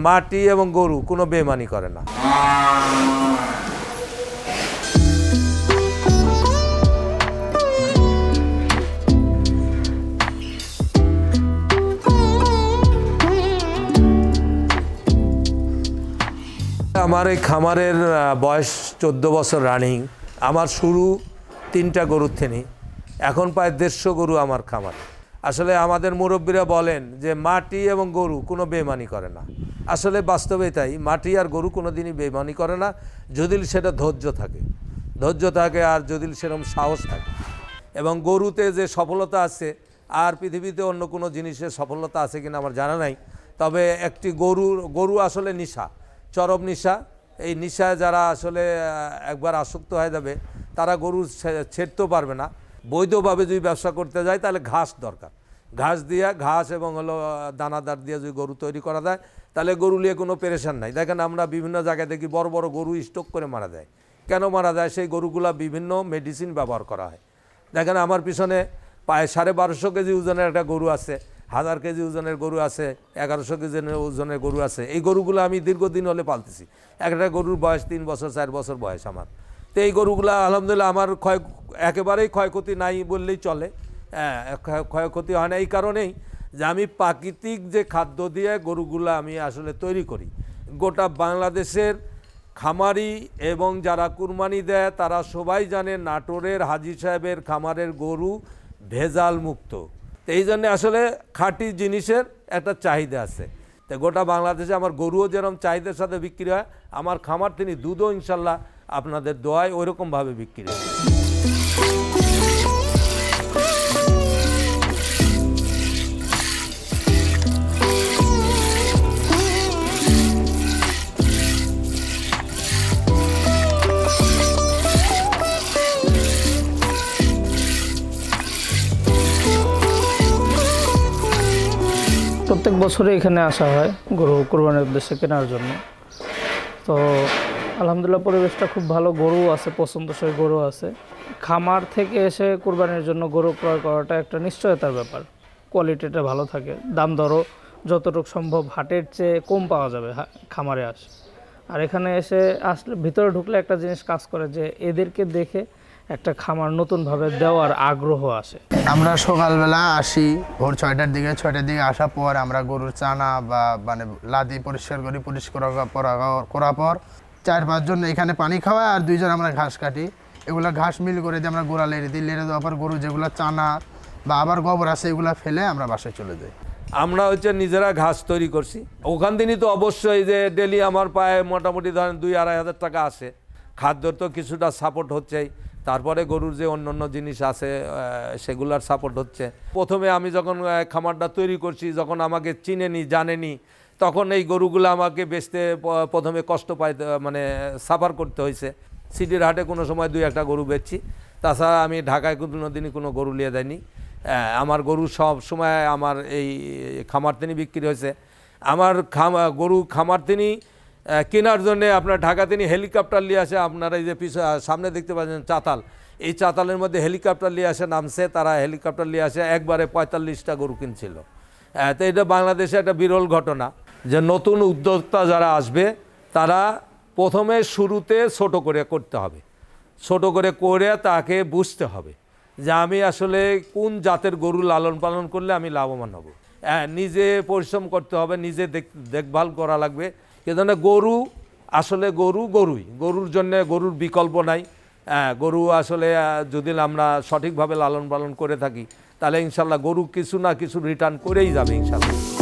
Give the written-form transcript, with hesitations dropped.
মাটি এবং গরু কোনো বেইমানি করে না। আমার এই খামারের বয়স 14 বছর রানিং। আমার শুরু 3টা গরুর থেকে, এখন প্রায় 150 গরু আমার খামার। আসলে আমাদের মুরব্বীরা বলেন যে মাটি এবং গরু কোনো বেইমানি করে না। আসলে বাস্তবে তাই, মাটি আর গরু কোনো দিনই বেইমানি করে না, যদি সেটা ধৈর্য থাকে আর যদি সেরকম সাহস থাকে। এবং গরুতে যে সফলতা আছে আর পৃথিবীতে অন্য কোনো জিনিসের সফলতা আছে কিনা আমার জানা নাই। তবে একটি গরু আসলে নেশা, চরম নেশা। এই নেশায় যারা আসলে একবার আসক্ত হয়ে যাবে তারা গরু ছেড়তেও পারবে না। বৈধভাবে যদি ব্যবসা করতে যায় তাহলে ঘাস দরকার, ঘাস এবং দানাদার দিয়ে যদি গরু তৈরি করা যায় তাহলে গরু নিয়ে কোনো পেরেশান নাই। দেখেন আমরা বিভিন্ন জায়গায় দেখি বড় বড় গরু স্টক করে মারা যায়। কেন মারা যায়? সেই গরুগুলা বিভিন্ন মেডিসিন ব্যবহার করা হয়। দেখেন আমার পিছনে প্রায় 1250 কেজি ওজনের একটা গরু আছে, 1000 কেজি ওজনের গরু আছে, 1100 কেজি ওজনের গরু আছে। এই গরুগুলো আমি দীর্ঘদিন হলে পালতেছি। একটা গরুর বয়স 3 বছর 4 বছর বয়স আমার। তো এই গরুগুলো আলহামদুলিল্লাহ আমার একেবারেই ক্ষয়ক্ষতি নাই বললেই চলে। ক্ষয়ক্ষতি হয় না এই কারণেই যে আমি প্রাকৃতিক যে খাদ্য দিয়ে গরুগুলো আমি আসলে তৈরি করি। গোটা বাংলাদেশের খামারি এবং যারা কুরবানি দেয় তারা সবাই জানে নাটোরের হাজী সাহেবের খামারের গরু ভেজাল মুক্ত। তো এই জন্যে আসলে খাঁটি জিনিসের একটা চাহিদা আছে। তো গোটা বাংলাদেশে আমার গরুও যেরকম চাহিদার সাথে বিক্রি হয়, আমার খামার তিনি দুধও ইনশাল্লাহ আপনাদের দোয়ায় ওইরকমভাবে বিক্রি হয়। প্রত্যেক বছরে এখানে আসা হয় গরু কোরবানির উদ্দেশ্যে কেনার জন্য। তো আলহামদুলিল্লাহ পরিবেশটা খুব ভালো, গরু আছে, পছন্দসই গরু আছে। খামার থেকে এসে কোরবানির জন্য গরু ক্রয় করাটা একটা নিশ্চয়তার ব্যাপার। কোয়ালিটিটা ভালো থাকে, দাম দরও যতটুকু সম্ভব হাটের চেয়ে কম পাওয়া যাবে খামারে আসে। আর এখানে আসলে ভিতরে ঢুকলে একটা জিনিস কাজ করে যে এদেরকে দেখে একটা খামার নতুনভাবে দেওয়ার আগ্রহ আসে। আমরা সকালবেলা আসি ভোর 6টার দিকে আসার পর আমরা গরুর চানা বা মানে লাদি পরিষ্কার করি, পরিষ্কার করার পর 4-5 জন এখানে পানি খাওয়ায় আর 2 জন আমরা ঘাস কাটি। এগুলো ঘাস মিল করে দিয়ে আমরা গোড়া লেড়ে দিই। লেড়ে দেওয়ার পর গরু যেগুলো চানা বা আবার গোবর আছে এগুলো ফেলে আমরা বাসায় চলে যাই। আমরা নিজেরা ঘাস তৈরি করছি। ওখান দিনই তো অবশ্যই যে ডেলি আমার পায়ে মোটামুটি ধরেন 2-2.5 হাজার টাকা আসে। খাদ্যর তো কিছুটা সাপোর্ট হচ্ছেই, তারপরে গরুর যে অন্য জিনিস আছে সেগুলার সাপোর্ট হচ্ছে। প্রথমে আমি যখন খামারটা তৈরি করছি, যখন আমাকে চিনেনি জানেনি, তখন এই গরুগুলো আমাকে বেচতে প্রথমে কষ্ট পাইতে মানে সাফার করতে হয়েছে। সিটির হাটে কোনো সময় 2-1টা গরু বেচছি, তাছাড়া আমি ঢাকায় কোনো দিনই কোনো গরু নিয়ে যাইনি। আমার গরু সব সময় আমার এই খামার তিনি বিক্রি হয়েছে। আমার গরু খামার তিনি কেনার জন্যে আপনার ঢাকা তিনি হেলিকপ্টার নিয়ে আসে। আপনারা এই যে সামনে দেখতে পাচ্ছেন চাতাল, এই চাতালের মধ্যে হেলিকপ্টার নিয়ে আসে নামছে, তারা হেলিকপ্টার নিয়ে আসে একবারে 45টা গরু কিনছিল। তো এটা বাংলাদেশে একটা বিরল ঘটনা যে নতুন উদ্যোক্তা যারা আসবে তারা প্রথমে শুরুতে ছোট করে করতে হবে, ছোট করে তাকে বুঝতে হবে যে আমি আসলে কোন জাতের গরু লালন পালন করলে আমি লাভবান হব। নিজে পরিশ্রম করতে হবে, নিজে দেখভাল করা লাগবে। এজন্য গরু আসলে গরুর জন্য গরুর বিকল্প নাই। গরু আসলে যদি আমরা সঠিকভাবে লালন পালন করে থাকি তাহলে ইনশাল্লাহ গরু কিছু না কিছু রিটার্ন করেই যাবে ইনশাল্লাহ।